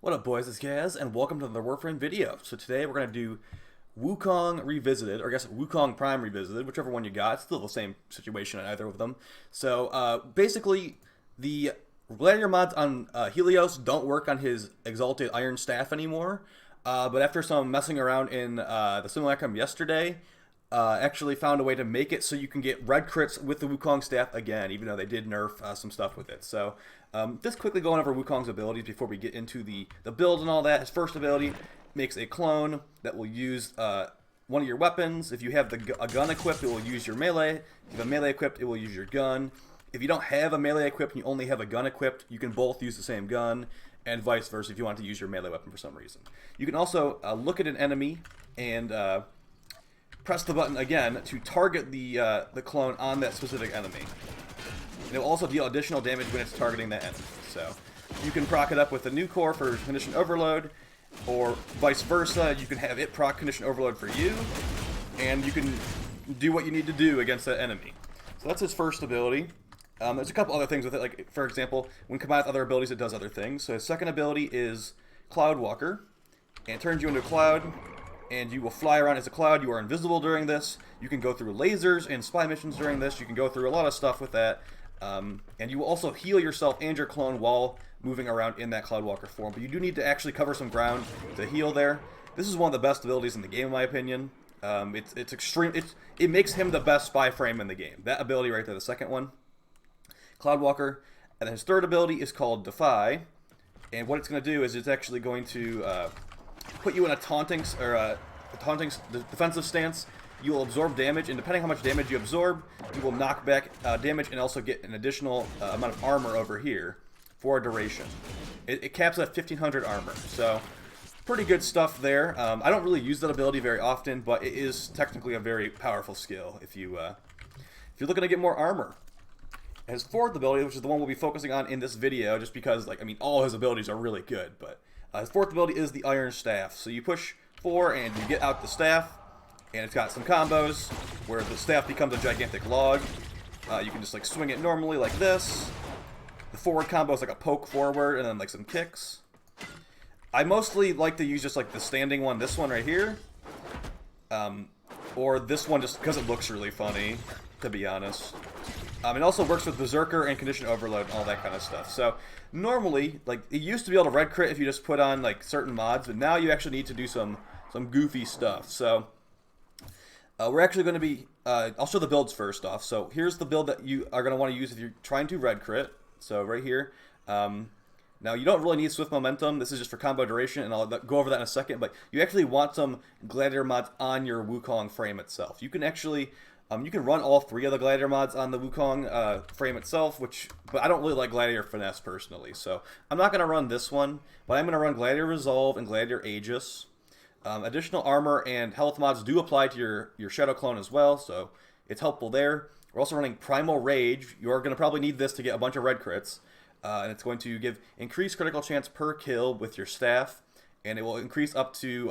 What up, boys? It's Gaz, and welcome to the Warframe video. So today we're going to do Wukong Revisited, or I guess Wukong Prime Revisited, whichever one you got. It's still the same situation on either of them. So basically, the gladiator mods on Helios don't work on his Exalted Iron Staff anymore. But after some messing around in the simulacrum yesterday, actually found a way to make it so you can get red crits with the Wukong staff again, even though they did nerf some stuff with it. So just quickly going over Wukong's abilities before we get into the build and all that. His first ability makes a clone that will use one of your weapons. If you have a gun equipped, it will use your melee. If you have a melee equipped, it will use your gun. If you don't have a melee equipped and you only have a gun equipped, you can both use the same gun, and vice versa if you want to use your melee weapon for some reason. You can also look at an enemy and press the button again to target the clone on that specific enemy. And it will also deal additional damage when it's targeting that enemy. So you can proc it up with a new core for condition overload, or vice versa. You can have it proc condition overload for you, and you can do what you need to do against that enemy. So that's his first ability. There's a couple other things with it, like for example, when combined with other abilities, it does other things. So his second ability is Cloud Walker, and it turns you into a cloud, and you will fly around as a cloud. You are invisible during this. You can go through lasers and spy missions during this. You can go through a lot of stuff with that. And you will also heal yourself and your clone while moving around in that Cloud Walker form. But you do need to actually cover some ground to heal there. This is one of the best abilities in the game, in my opinion. It's extreme. It makes him the best spy frame in the game. That ability right there, the second one, Cloud Walker. And then his third ability is called Defy. And what it's going to do is it's actually going to put you in a taunting defensive stance. You will absorb damage, and depending on how much damage you absorb, you will knock back damage and also get an additional amount of armor over here for a duration. It caps at 1500 armor, so pretty good stuff there. I don't really use that ability very often, but it is technically a very powerful skill if you're looking to get more armor. His fourth ability, which is the one we'll be focusing on in this video, just because, all his abilities are really good, but his fourth ability is the Iron Staff. So you push 4 and you get out the staff, and it's got some combos where the staff becomes a gigantic log. You can just swing it normally like this. The forward combo is like a poke forward and then some kicks. I mostly like to use just the standing one, this one right here. Or this one just because it looks really funny, to be honest. It also works with Berserker and Condition Overload and all that kind of stuff. So normally, it used to be able to red crit if you just put on certain mods, but now you actually need to do some goofy stuff. So we're actually going to be, I'll show the builds first off. So here's the build that you are going to want to use if you're trying to red crit. So right here. Now you don't really need Swift Momentum. This is just for combo duration, and I'll go over that in a second. But you actually want some Gladiator mods on your Wukong frame itself. You can actually, you can run all 3 of the Gladiator mods on the Wukong frame itself, but I don't really like Gladiator Finesse personally. So I'm not going to run this one, but I'm going to run Gladiator Resolve and Gladiator Aegis. Additional armor and health mods do apply to your Shadow Clone as well, so it's helpful there. We're also running Primal Rage. You're going to probably need this to get a bunch of red crits. And it's going to give increased critical chance per kill with your staff, and it will increase up to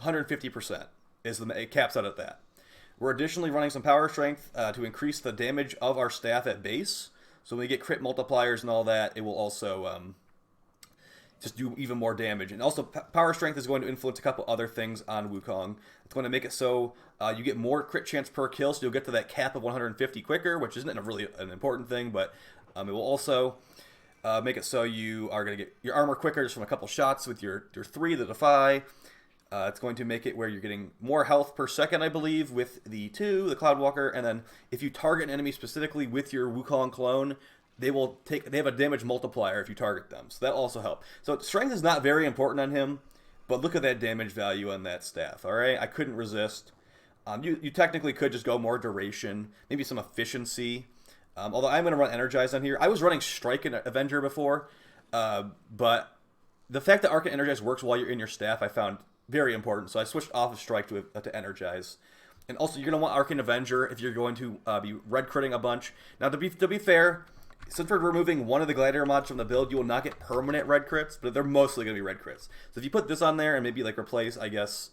150%. It caps out at that. We're additionally running some Power Strength to increase the damage of our staff at base. So when we get crit multipliers and all that, it will also just do even more damage. And also, Power Strength is going to influence a couple other things on Wukong. It's going to make it so you get more crit chance per kill, so you'll get to that cap of 150 quicker, which isn't really an important thing, but it will also make it so you are going to get your armor quicker just from a couple shots with your 3, the Defy. It's going to make it where you're getting more health per second, I believe, with the 2, the Cloud Walker, and then if you target an enemy specifically with your Wukong clone, they have a damage multiplier if you target them, so that also helps. So strength is not very important on him, but look at that damage value on that staff. All right, I couldn't resist. You technically could just go more duration, maybe some efficiency. Although I'm going to run Energize on here. I was running Strike and Avenger before, but the fact that Arc and Energize works while you're in your staff I found very important, so I switched off of Strike to Energize. And also, you're going to want Arc and Avenger if you're going to be red critting a bunch. Now, to be fair, since we're removing one of the Gladiator mods from the build, you will not get permanent red crits, but they're mostly going to be red crits. So if you put this on there and maybe replace, I guess,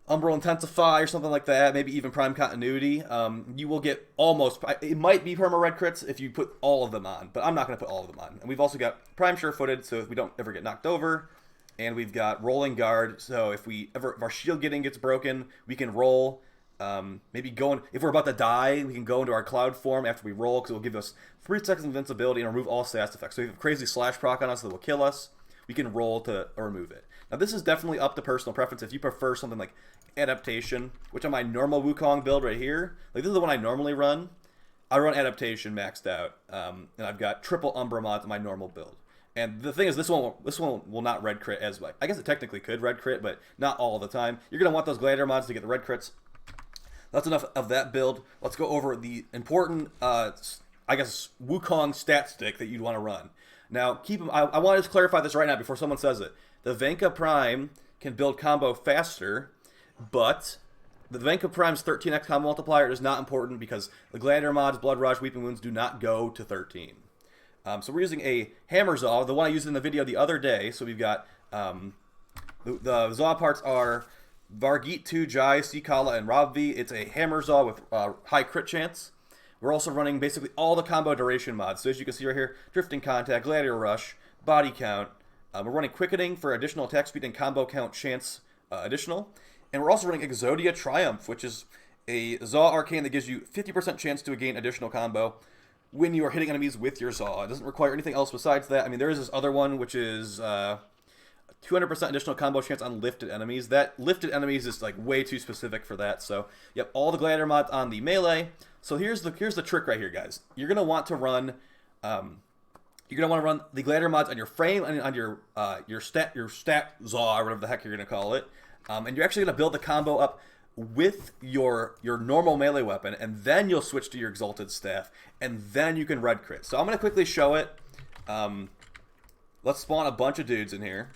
Umbral Intensify or something like that, maybe even Prime Continuity, you will get almost, it might be perma red crits if you put all of them on, but I'm not going to put all of them on. And we've also got Prime Sure-Footed, so if we don't ever get knocked over, and we've got Rolling Guard, so if our shield gets broken, we can roll, maybe if we're about to die, we can go into our Cloud form after we roll, because it will give us 3 seconds of invincibility and remove all status effects. So if you have a crazy slash proc on us that will kill us, we can roll to remove it. Now this is definitely up to personal preference. If you prefer something like Adaptation, which on my normal Wukong build right here, like this is the one I normally run. I run Adaptation maxed out, and I've got triple Umbra mods in my normal build. And the thing is, this one will not red crit as well. I guess it technically could red crit, but not all the time. You're gonna want those gladiator mods to get the red crits. That's enough of that build. Let's go over the important, I guess, Wukong stat stick that you'd want to run. Now, I want to clarify this right now before someone says it. The Venka Prime can build combo faster, but the Venka Prime's 13x combo multiplier is not important because the Gladiator mods, Blood Rush, Weeping Wounds do not go to 13. So we're using a Hammer Zaw, the one I used in the video the other day. So we've got, the Zaw parts are Vargeet 2, Jai, Sikala, and Robvi. It's a Hammer Zaw with high crit chance. We're also running basically all the combo duration mods. So as you can see right here, Drifting Contact, Gladiator Rush, Body Count. We're running Quickening for additional attack speed and combo count chance additional. And we're also running Exodia Triumph, which is a Zaw Arcane that gives you 50% chance to gain additional combo when you are hitting enemies with your Zaw. It doesn't require anything else besides that. I mean, there is this other one, which is 200% additional combo chance on lifted enemies. That lifted enemies is like way too specific for that. So, yep, all the Gladiator mods on the melee. So here's the trick right here, guys. You're gonna want to run the Gladiator mods on your frame and on your stat Zaw or whatever the heck you're gonna call it. And you're actually gonna build the combo up with your normal melee weapon, and then you'll switch to your Exalted Staff, and then you can red crit. So I'm gonna quickly show it. Let's spawn a bunch of dudes in here.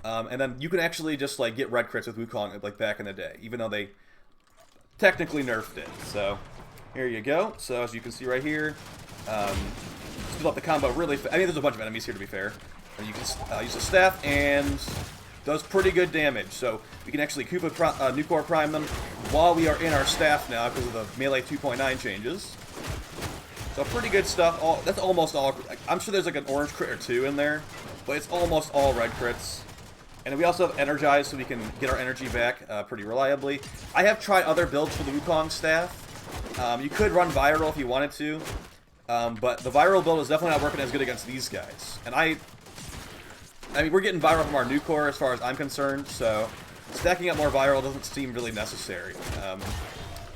And then you can actually just like get red crits with Wukong like back in the day, even though they technically nerfed it. So here you go. So as you can see right here, just build up the combo really fast. I mean, there's a bunch of enemies here to be fair. And you can use the staff and does pretty good damage. So we can actually Koopa Nucor Prime them while we are in our staff now because of the melee 2.9 changes. So pretty good stuff. That's almost all. I'm sure there's like an orange crit or two in there, but it's almost all red crits. And we also have Energize, so we can get our energy back pretty reliably. I have tried other builds for the Wukong staff. You could run Viral if you wanted to, but the Viral build is definitely not working as good against these guys. And I mean, we're getting Viral from our Nucor as far as I'm concerned, so stacking up more Viral doesn't seem really necessary.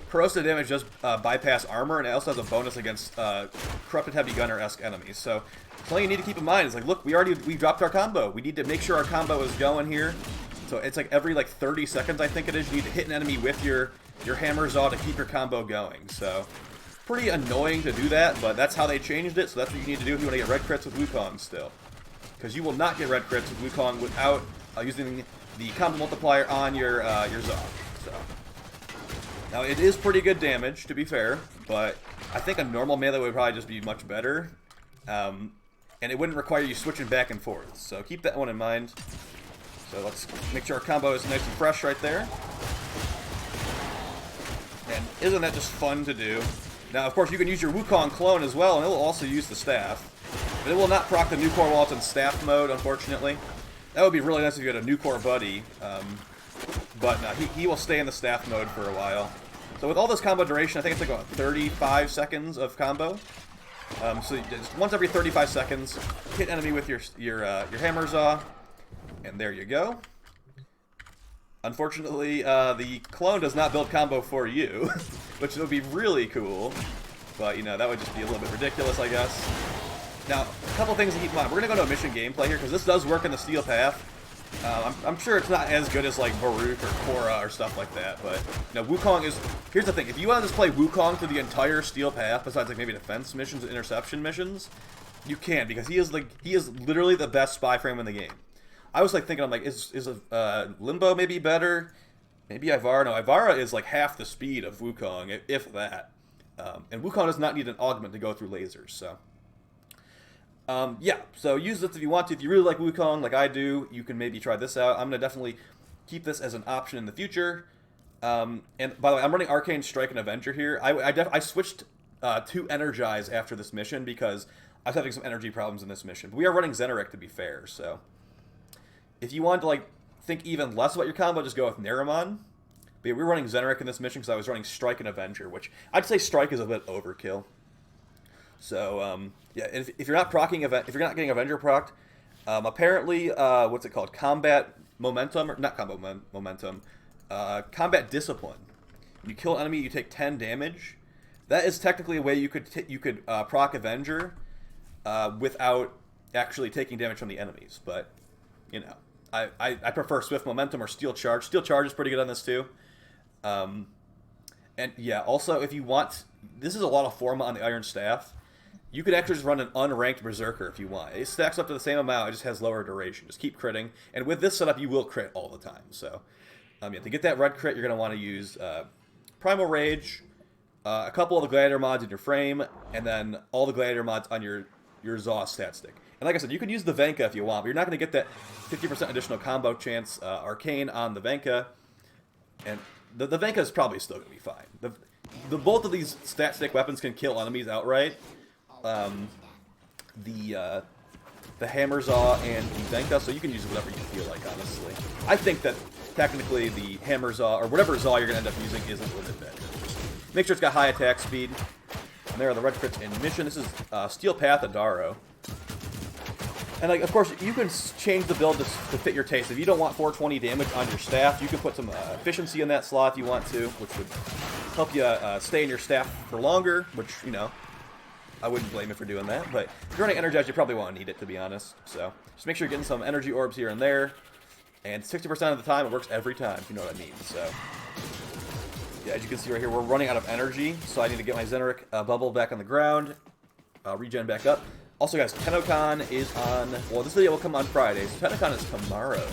Corrosive damage does bypass armor, and it also has a bonus against Corrupted Heavy Gunner-esque enemies. So something you need to keep in mind is like, look, we dropped our combo. We need to make sure our combo is going here. So it's like every like 30 seconds, I think it is, you need to hit an enemy with your Hammer Zaw to keep your combo going. So pretty annoying to do that, but that's how they changed it. So that's what you need to do if you want to get red crits with Wukong still, because you will not get red crits with Wukong without using the combo multiplier on your Zaw. So now it is pretty good damage, to be fair, but I think a normal melee would probably just be much better. And it wouldn't require you switching back and forth. So keep that one in mind. So let's make sure our combo is nice and fresh right there. And isn't that just fun to do? Now, of course, you can use your Wukong clone as well, and it will also use the staff. But it will not proc the Nucor while it's in staff mode, unfortunately. That would be really nice if you had a Nucor buddy. But no, he will stay in the staff mode for a while. So with all this combo duration, I think it's like about 35 seconds of combo. So just once every 35 seconds, hit enemy with your Hammer Zaw, and there you go. Unfortunately, the clone does not build combo for you, which would be really cool, but you know, that would just be a little bit ridiculous, I guess. Now, a couple things to keep in mind. We're gonna go to a mission gameplay here because this does work in the Steel Path. I'm sure it's not as good as like Baruch or Korra or stuff like that, but you know, Wukong is. Here's the thing: if you want to just play Wukong through the entire Steel Path, besides like maybe defense missions and interception missions, you can, because he is literally the best spy frame in the game. I was like thinking, I'm like, is Limbo maybe better? Maybe Ivara? No, Ivara is like half the speed of Wukong, if that. And Wukong does not need an augment to go through lasers, so. Yeah, so use this if you want to. If you really like Wukong, like I do, you can maybe try this out. I'm going to definitely keep this as an option in the future. And by the way, I'm running Arcane Strike and Avenger here. I switched to Energize after this mission because I was having some energy problems in this mission. But we are running Zenerek, to be fair, so if you want to like think even less about your combo, just go with Naramon. But yeah, we were running Zenerek in this mission because I was running Strike and Avenger, which I'd say Strike is a bit overkill. So yeah, if you're not proccing if you're not getting Avenger procced, apparently what's it called? Combat Momentum, or not Combat Momentum, Combat Discipline. When you kill an enemy, you take 10 damage. That is technically a way you could proc Avenger without actually taking damage from the enemies. But you know, I prefer Swift Momentum or Steel Charge. Steel Charge is pretty good on this too. And yeah, also if you want, this is a lot of Forma on the Iron Staff. You could actually just run an unranked Berserker if you want. It stacks up to the same amount, it just has lower duration. Just keep critting. And with this setup, you will crit all the time. So, yeah, to get that red crit, you're going to want to use Primal Rage, a couple of the Gladiator mods in your frame, and then all the Gladiator mods on your Zaw stat stick. And like I said, you can use the Venka if you want, but you're not going to get that 50% additional combo chance Arcane on the Venka. And the Venka is probably still going to be fine. Both of these stat stick weapons can kill enemies outright. The Hammerzaw and the Venka, so you can use whatever you feel like, honestly. I think that technically the Hammerzaw, or whatever Zaw you're going to end up using, isn't a little bit better. Make sure it's got high attack speed. And there are the red crits in mission. This is Steel Path Adaro. And like, of course, you can change the build to fit your taste. If you don't want 420 damage on your staff, you can put some efficiency in that slot if you want to, which would help you stay in your staff for longer, which, you know, I wouldn't blame you for doing that. But if you're running Energize, you probably won't need it, to be honest. So just make sure you're getting some energy orbs here and there. And 60% of the time, it works every time, if you know what I mean. So yeah, as you can see right here, we're running out of energy. So I need to get my Zenerek bubble back on the ground, regen back up. Also, guys, TennoCon is on, well, this video will come on Friday, so TennoCon is tomorrow.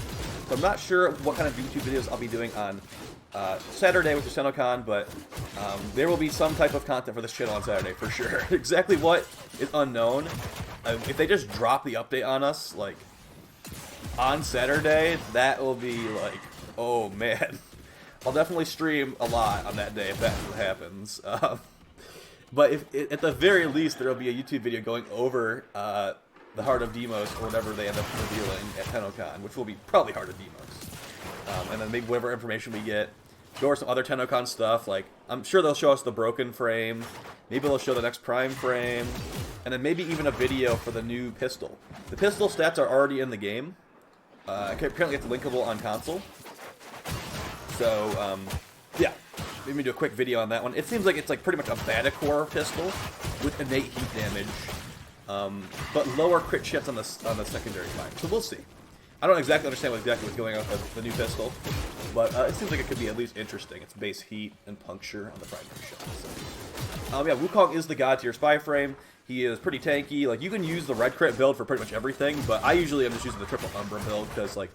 So I'm not sure what kind of YouTube videos I'll be doing on Saturday, which is TennoCon, but there will be some type of content for this channel on Saturday, for sure. Exactly what is unknown. If they just drop the update on us, like, on Saturday, that will be, like, oh, man. I'll definitely stream a lot on that day if that happens. But if, at the very least, there will be a YouTube video going over the Heart of Deimos, or whatever they end up revealing at TennoCon, which will be probably Heart of Deimos. And then maybe whatever information we get, go over some other TennoCon stuff. Like, I'm sure they'll show us the broken frame, maybe they'll show the next prime frame, and then maybe even a video for the new pistol. The pistol stats are already in the game. Apparently it's linkable on console. So, yeah. Maybe do a quick video on that one. It seems like it's like pretty much a Batacore pistol with innate heat damage, but lower crit chance on the secondary fire. So we'll see. I don't exactly understand what's going on with the new pistol, but it seems like it could be at least interesting. It's base heat and puncture on the primary shot. So, yeah, Wukong is the god tier spy frame. He is pretty tanky. Like, you can use the red crit build for pretty much everything, but I usually am just using the triple Umbra build because, like,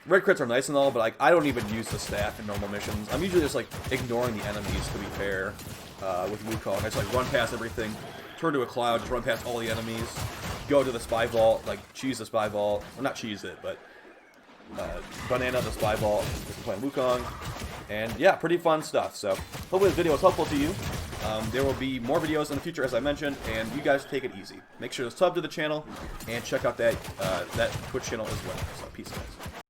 red crits are nice and all, but like I don't even use the staff in normal missions. I'm usually just like ignoring the enemies, to be fair, with Wukong. I just like run past everything, turn to a cloud, just run past all the enemies, go to the spy vault, like cheese the spy vault, well not cheese it, but banana the spy vault, just playing Wukong, and yeah, pretty fun stuff. So hopefully this video was helpful to you. There will be more videos in the future, as I mentioned, and you guys take it easy. Make sure to sub to the channel and check out that Twitch channel as well. So peace, guys.